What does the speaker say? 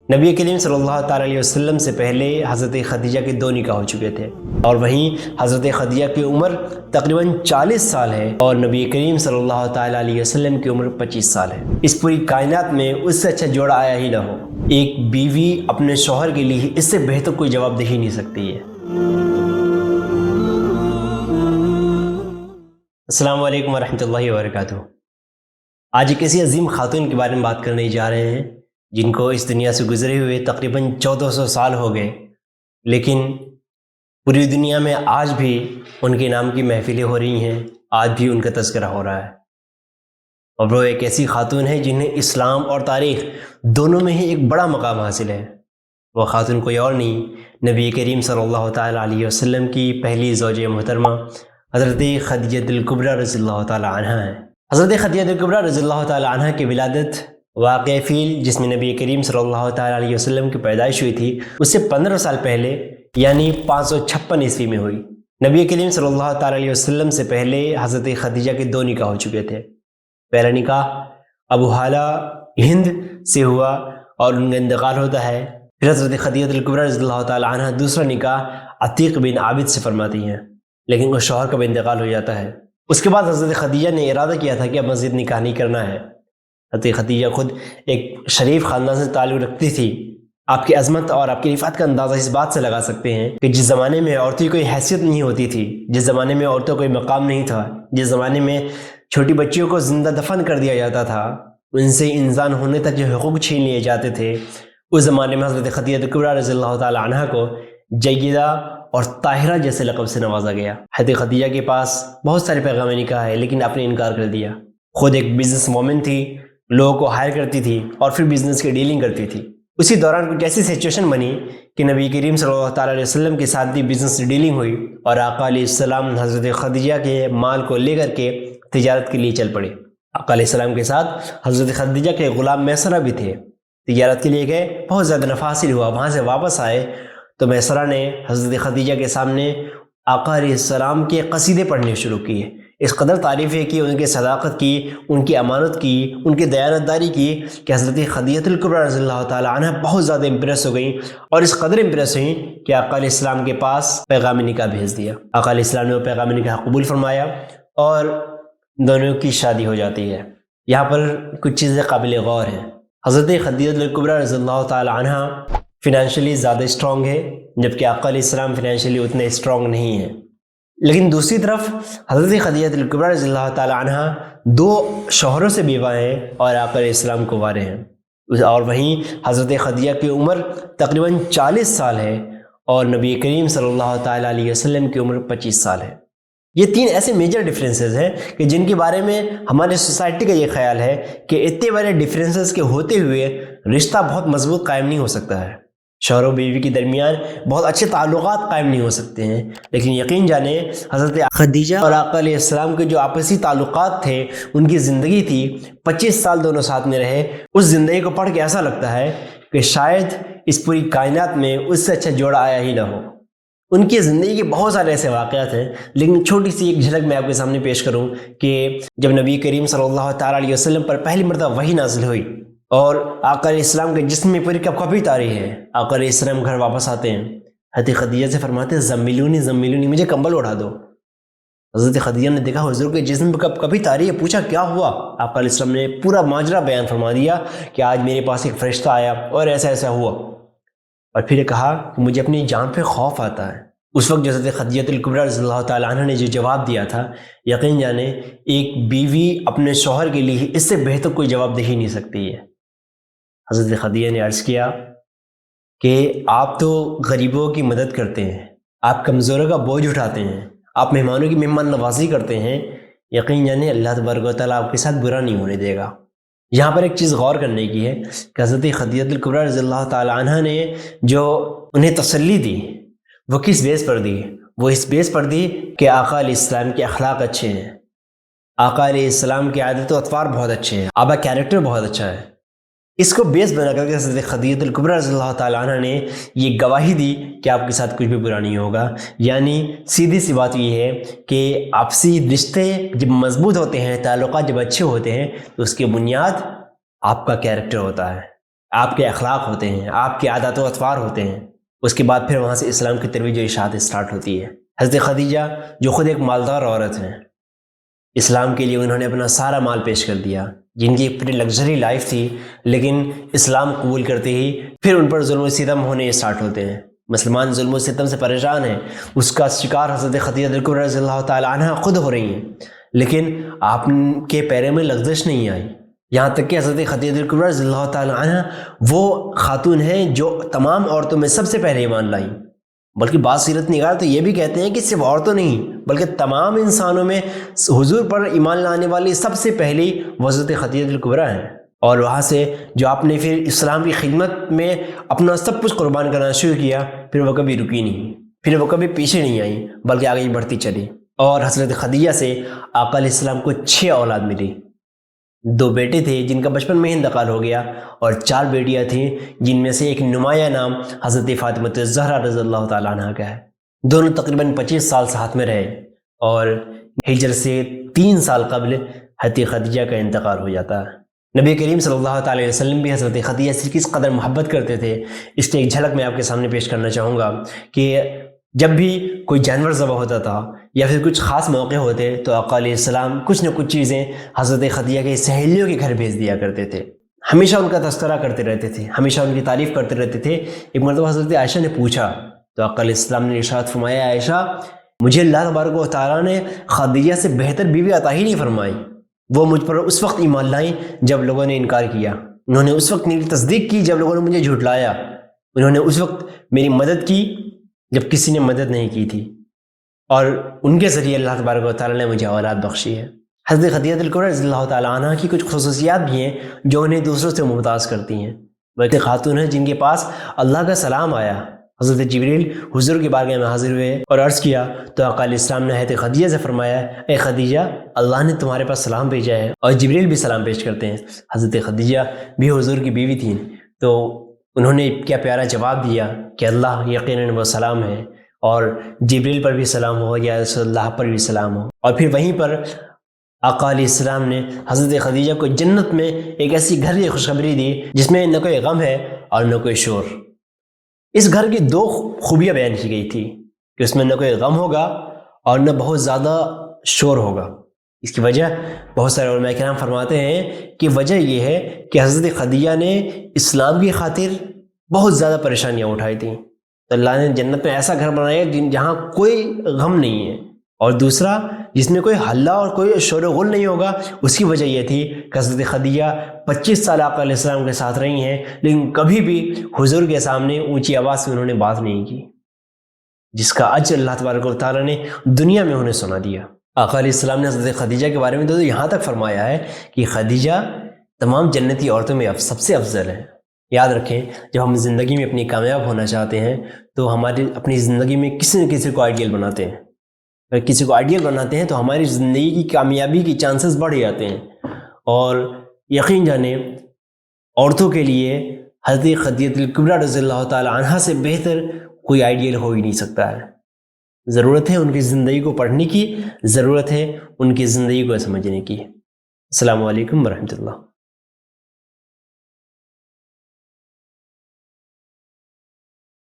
نبی کریم صلی اللہ تعالیٰ علیہ وسلم سے پہلے حضرت خدیجہ کے 2 نکاح ہو چکے تھے، اور وہیں حضرت خدیجہ کی عمر تقریباً 40 سال ہے اور نبی کریم صلی اللہ تعالیٰ علیہ وسلم کی عمر 25 سال ہے۔ اس پوری کائنات میں اس سے اچھا جوڑا آیا ہی نہ ہو۔ ایک بیوی اپنے شوہر کے لیے اس سے بہتر کوئی جواب دے ہی نہیں سکتی ہے۔ السلام علیکم ورحمۃ اللہ وبرکاتہ۔ آج ایک ایسی عظیم خاتون کے بارے میں بات کرنے جا رہے ہیں جن کو اس دنیا سے گزرے ہوئے تقریباً 1400 سال ہو گئے، لیکن پوری دنیا میں آج بھی ان کے نام کی محفلیں ہو رہی ہیں، آج بھی ان کا تذکرہ ہو رہا ہے۔ اور وہ ایک ایسی خاتون ہے جنہیں اسلام اور تاریخ دونوں میں ہی ایک بڑا مقام حاصل ہے۔ وہ خاتون کوئی اور نہیں، نبی کریم صلی اللہ تعالیٰ علیہ وسلم کی پہلی زوج محترمہ حضرت خدیجہ الکبریٰ رضی اللہ تعالیٰ عنہا ہیں۔ حضرت خدیجہ الکبریٰ رضی اللہ تعالیٰ عنہا کی ولادت واقعہ فیل، جس میں نبی کریم صلی اللہ تعالیٰ علیہ وسلم کی پیدائش ہوئی تھی، اس سے 15 سال پہلے یعنی 556 عیسوی میں ہوئی۔ نبی کریم صلی اللہ تعالیٰ علیہ وسلم سے پہلے حضرت خدیجہ کے 2 نکاح ہو چکے تھے۔ پہلا نکاح ابو حالہ ہند سے ہوا اور ان کا انتقال ہوتا ہے۔ پھر حضرت خدیجہ الکبریٰ رضی اللہ تعالیٰ عنہ دوسرا نکاح عتیق بن عابد سے فرماتی ہیں، لیکن اس شوہر کا بھی انتقال ہو جاتا ہے۔ اس کے بعد حضرت خدیجہ نے ارادہ کیا تھا کہ اب مزید نکاح نہیں کرنا ہے۔ حضرت خدیجہ خود ایک شریف خاندان سے تعلق رکھتی تھی۔ آپ کی عظمت اور آپ کی رفعت کا اندازہ اس بات سے لگا سکتے ہیں کہ جس زمانے میں عورتوں کی کوئی حیثیت نہیں ہوتی تھی، جس زمانے میں عورتوں کو کوئی مقام نہیں تھا، جس زمانے میں چھوٹی بچیوں کو زندہ دفن کر دیا جاتا تھا، ان سے انسان ہونے تک جو حقوق چھین لیے جاتے تھے، اس زمانے میں حضرت خدیجہ الکبریٰ رضی اللہ تعالی عنہا کو جیدہ اور طاہرہ جیسے لقب سے نوازا گیا۔ حضرت خدیجہ کے پاس بہت سارے پیغام نکاح ہے، لیکن آپ نے انکار کر دیا۔ خود ایک بزنس وومن تھی، لوگوں کو ہائر کرتی تھی اور پھر بزنس کی ڈیلنگ کرتی تھی۔ اسی دوران کچھ ایسی سچویشن بنی کہ نبی کریم صلی اللہ تعالیٰ علیہ وسلم کے ساتھ بھی بزنس ڈیلنگ ہوئی اور آقا علیہ السلام حضرت خدیجہ کے مال کو لے کر کے تجارت کے لیے چل پڑے۔ آقا علیہ السلام کے ساتھ حضرت خدیجہ کے غلام میسرہ بھی تھے، تجارت کے لیے گئے، بہت زیادہ نفع حاصل ہوا۔ وہاں سے واپس آئے تو میسرہ نے حضرت خدیجہ کے سامنے آقا علیہ السلام کے قصیدے پڑھنے شروع کیے۔ اس قدر تعریف ہے کہ ان کی صداقت کی، ان کی امانت کی، ان کی دیانتداری کی کہ حضرت خدیجہ الکبریٰ رضی اللہ تعالیٰ عنہ بہت زیادہ امپریس ہو گئیں، اور اس قدر امپریس ہوئیں کہ آقا علیہ السلام کے پاس پیغام نکاح بھیج دیا۔ آقا علیہ السلام نے وہ پیغام نکاح قبول فرمایا اور دونوں کی شادی ہو جاتی ہے۔ یہاں پر کچھ چیزیں قابل غور ہیں۔ حضرت خدیجہ الکبریٰ رضی اللہ تعالیٰ عنہ فائنینشلی زیادہ اسٹرانگ ہے، جبکہ آقا علیہ السلام فائنینشلی اتنے اسٹرانگ نہیں ہیں۔ لیکن دوسری طرف حضرت خدیجہ الکبریٰ رضی اللہ تعالیٰ عنہ 2 شوہروں سے بیوہ ہیں اور آقا علیہ السلام کو وارث ہیں، اور وہیں حضرت خدیجہ کی عمر تقریباً 40 سال ہے اور نبی کریم صلی اللہ تعالیٰ علیہ وسلم کی عمر 25 سال ہے۔ یہ 3 ایسے میجر ڈفرینسز ہیں کہ جن کے بارے میں ہمارے سوسائٹی کا یہ خیال ہے کہ اتنے بڑے ڈفرینسز کے ہوتے ہوئے رشتہ بہت مضبوط قائم نہیں ہو سکتا ہے، شوہر و بیوی کے درمیان بہت اچھے تعلقات قائم نہیں ہو سکتے ہیں۔ لیکن یقین جانیں، حضرت خدیجہ اور آقا علیہ السلام کے جو آپسی تعلقات تھے، ان کی زندگی تھی، 25 سال دونوں ساتھ میں رہے۔ اس زندگی کو پڑھ کے ایسا لگتا ہے کہ شاید اس پوری کائنات میں اس سے اچھا جوڑا آیا ہی نہ ہو۔ ان کی زندگی کے بہت سارے ایسے واقعات ہیں، لیکن چھوٹی سی ایک جھلک میں آپ کے سامنے پیش کروں کہ جب نبی کریم صلی اللہ تعالیٰ علیہ وسلم پر پہلی مرتبہ وحی نازل ہوئی اور آقا علیہ السلام کے جسم میں پوری کپ کپی تاری ہے، آقا علیہ السلام گھر واپس آتے ہیں، حضرت خدیجہ سے فرماتے ہیں زملونی زملونی، مجھے کمبل اڑا دو۔ حضرت خدیجہ نے دیکھا حضور کے جسم پہ کپ کپی تاری ہے، پوچھا کیا ہوا؟ آقا علیہ السلام نے پورا ماجرا بیان فرما دیا کہ آج میرے پاس ایک فرشتہ آیا اور ایسا ایسا ہوا، اور پھر کہا کہ مجھے اپنی جان پہ خوف آتا ہے۔ اس وقت حضرت خدیجہ الکبریٰ رضی اللہ تعالیٰ عنہ نے جو جواب دیا تھا، یقین جانیں ایک بیوی اپنے شوہر کے لیے اس سے بہتر کوئی جواب دے ہی نہیں سکتی ہے۔ حضرت خدیجہ نے عرض کیا کہ آپ تو غریبوں کی مدد کرتے ہیں، آپ کمزوروں کا بوجھ اٹھاتے ہیں، آپ مہمانوں کی مہمان نوازی کرتے ہیں، یقین جانیں اللہ تبارک و تعالیٰ آپ کے ساتھ برا نہیں ہونے دے گا۔ یہاں پر ایک چیز غور کرنے کی ہے کہ حضرت خدیجہ الکبریٰ رضی اللہ تعالیٰ عنہ نے جو انہیں تسلی دی، وہ کس بیس پر دی؟ وہ اس بیس پر دی کہ آقا علیہ السلام کے اخلاق اچھے ہیں، آقا علیہ السلام کے عادت و اطوار بہت اچھے ہیں، آپ کا کیریکٹر بہت اچھا ہے۔ اس کو بیس بنا کر کے حضرت خدیجہ الکبریٰ رضی اللہ تعالیٰ عنہ نے یہ گواہی دی کہ آپ کے ساتھ کچھ بھی برا نہیں ہوگا۔ یعنی سیدھی سی بات یہ ہے کہ آپسی رشتے جب مضبوط ہوتے ہیں، تعلقات جب اچھے ہوتے ہیں، تو اس کی بنیاد آپ کا کیریکٹر ہوتا ہے، آپ کے اخلاق ہوتے ہیں، آپ کے عادات و اطوار ہوتے ہیں، اس کے بعد پھر وہاں سے اسلام کی ترویج و اشاعت اسٹارٹ ہوتی ہے۔ حضرت خدیجہ جو خود ایک مالدار عورت ہیں، اسلام کے لیے انہوں نے اپنا سارا مال پیش کر دیا، جن کی ایک پوری لگژری لائف تھی، لیکن اسلام قبول کرتے ہی پھر ان پر ظلم و ستم ہونے اسٹارٹ ہوتے ہیں۔ مسلمان ظلم و ستم سے پریشان ہیں، اس کا شکار حضرت خدیجہ الکبریٰ رضی اللہ تعالی عنہ خود ہو رہی ہیں، لیکن آپ کے پیروں میں لغزش نہیں آئی، یہاں تک کہ حضرت خدیجہ الکبریٰ رضی اللہ تعالی عنہ وہ خاتون ہیں جو تمام عورتوں میں سب سے پہلے ایمان لائیں، بلکہ بعض سیرت نگار تو یہ بھی کہتے ہیں کہ صرف عورتوں نہیں بلکہ تمام انسانوں میں حضور پر ایمان لانے والی سب سے پہلی حضرت خدیجہ الکبریٰ ہیں، اور وہاں سے جو آپ نے پھر اسلام کی خدمت میں اپنا سب کچھ قربان کرنا شروع کیا، پھر وہ کبھی رکی نہیں، پھر وہ کبھی پیچھے نہیں آئیں بلکہ آگے بڑھتی چلی، اور حضرت خدیجہ سے آقا علیہ السلام کو 6 اولاد ملی۔ 2 بیٹے تھے جن کا بچپن میں ہی انتقال ہو گیا، اور 4 بیٹیاں تھیں جن میں سے ایک نمایاں نام حضرت فاطمہ الزہرا رضی اللہ تعالیٰ عنہ کا ہے۔ دونوں تقریباً 25 سال ساتھ میں رہے، اور ہجرت سے 3 سال قبل حضرت خدیجہ کا انتقال ہو جاتا ہے۔ نبی کریم صلی اللہ تعالیٰ علیہ وسلم بھی حضرت خدیجہ سے کس قدر محبت کرتے تھے، اس کی ایک جھلک میں آپ کے سامنے پیش کرنا چاہوں گا کہ جب بھی کوئی جانور ذبح ہوتا تھا یا پھر کچھ خاص موقع ہوتے تو آقا علیہ السلام کچھ نہ کچھ چیزیں حضرت خدیجہ کے سہیلیوں کے گھر بھیج دیا کرتے تھے، ہمیشہ ان کا تذکرہ کرتے رہتے تھے، ہمیشہ ان کی تعریف کرتے رہتے تھے۔ ایک مرتبہ حضرت عائشہ نے پوچھا تو آقا علیہ السلام نے ارشاد فرمایا، عائشہ مجھے اللہ تبارک و تعالیٰ نے خدیجہ سے بہتر بیوی عطا ہی نہیں فرمائی، وہ مجھ پر اس وقت ایمان لائیں جب لوگوں نے انکار کیا، انہوں نے اس وقت میری تصدیق کی جب لوگوں نے مجھے جھٹلایا، انہوں نے اس وقت میری مدد کی جب کسی نے مدد نہیں کی تھی، اور ان کے ذریعے اللہ تبارک و تعالیٰ نے مجھے اولاد بخشی ہے۔ حضرت خدیجہ الکبریٰ رضی اللہ تعالیٰ عنہ کی کچھ خصوصیات بھی ہیں جو انہیں دوسروں سے ممتاز کرتی ہیں۔ وہ ایک خاتون ہیں جن کے پاس اللہ کا سلام آیا، حضرت جبریل حضور کی بارگاہ میں حاضر ہوئے اور عرض کیا تو آقا علیہ السلام نے حضرت خدیجہ سے فرمایا، اے خدیجہ اللہ نے تمہارے پاس سلام بھیجا ہے، اور جبریل بھی سلام پیش کرتے ہیں۔ حضرت خدیجہ بھی حضور کی بیوی تھیں، تو انہوں نے کیا پیارا جواب دیا کہ اللہ یقیناً وہ سلام ہے، اور جبریل پر بھی سلام ہو یا رسول اللہ پر بھی سلام ہو۔ اور پھر وہیں پر آقا علیہ السلام نے حضرت خدیجہ کو جنت میں ایک ایسی گھر کی خوشخبری دی جس میں نہ کوئی غم ہے اور نہ کوئی شور۔ اس گھر کی 2 خوبیاں بیان کی گئی تھی کہ اس میں نہ کوئی غم ہوگا اور نہ بہت زیادہ شور ہوگا۔ اس کی وجہ بہت سارے علماء کرام فرماتے ہیں کہ وجہ یہ ہے کہ حضرت خدیجہ نے اسلام کی خاطر بہت زیادہ پریشانیاں اٹھائی تھیں، تو اللہ نے جنت میں ایسا گھر بنایا جہاں کوئی غم نہیں ہے، اور دوسرا جس میں کوئی ہلہ اور کوئی شور و غل نہیں ہوگا۔ اس کی وجہ یہ تھی کہ حضرت خدیجہ 25 سال آقا علیہ السلام کے ساتھ رہی ہیں، لیکن کبھی بھی حضور کے سامنے اونچی آواز سے انہوں نے بات نہیں کی، جس کا اجر اللہ تبارک و تعالیٰ نے دنیا میں انہیں سنا دیا۔ آقا علیہ السلام نے حضرت خدیجہ کے بارے میں تو یہاں تک فرمایا ہے کہ خدیجہ تمام جنتی عورتوں میں سب سے افضل ہے۔ یاد رکھیں جب ہم زندگی میں اپنی کامیاب ہونا چاہتے ہیں تو ہماری اپنی زندگی میں کسی نہ کسی کو آئیڈیل بناتے ہیں، اگر کسی کو آئیڈیل بناتے ہیں تو ہماری زندگی کی کامیابی کی چانسز بڑھ جاتے ہیں، اور یقین جانیں عورتوں کے لیے حضرت خدیجہ الکبریٰ رضی اللہ تعالی عنہ سے بہتر کوئی آئیڈیل ہو ہی نہیں سکتا ہے۔ ضرورت ہے ان کی زندگی کو پڑھنے کی، ضرورت ہے ان کی زندگی کو سمجھنے کی۔ السلام علیکم ورحمۃ اللہ۔